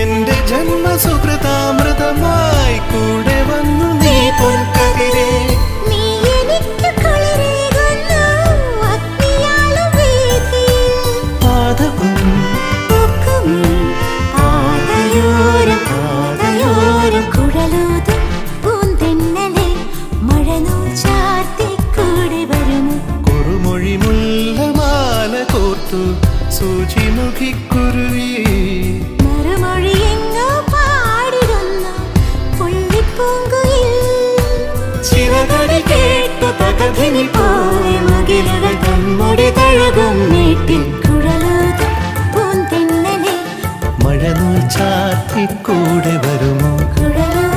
എന്റെ ജന്മസുകൃതാമൃതമായി കൂടെ വന്നു നീ പൊൻകതിരേ. നീ എനിക്ക് കുളിരേകുന്നു അഗ്നിയാളും വീഥിയിൽ. പാദവും പൂക്കും പാതയോരം പാതയോരം കുഴലൂതും പൂന്തെന്നലെ മഴനൂൽ ചാർത്തി കൂടെ വരുമോ. കുറുമൊഴി മുല്ലമാല കോർത്തു സൂചിമുഖിക്കുരുവി. മറുമൊഴി എങ്ങോ പാടിടുന്നു പുള്ളിപ്പൂങ്കുയിൽ. ചിറകടി കേട്ടു തകതിനി പോലെ മുകിലുകൾ തമ്മുടി തഴുകും നീട്ടിൽ കുഴലൂതും പൂന്തെന്നലെ മഴനൂൽ ചാർത്തി കൂടെ വരുമോ. കുഴലൂതും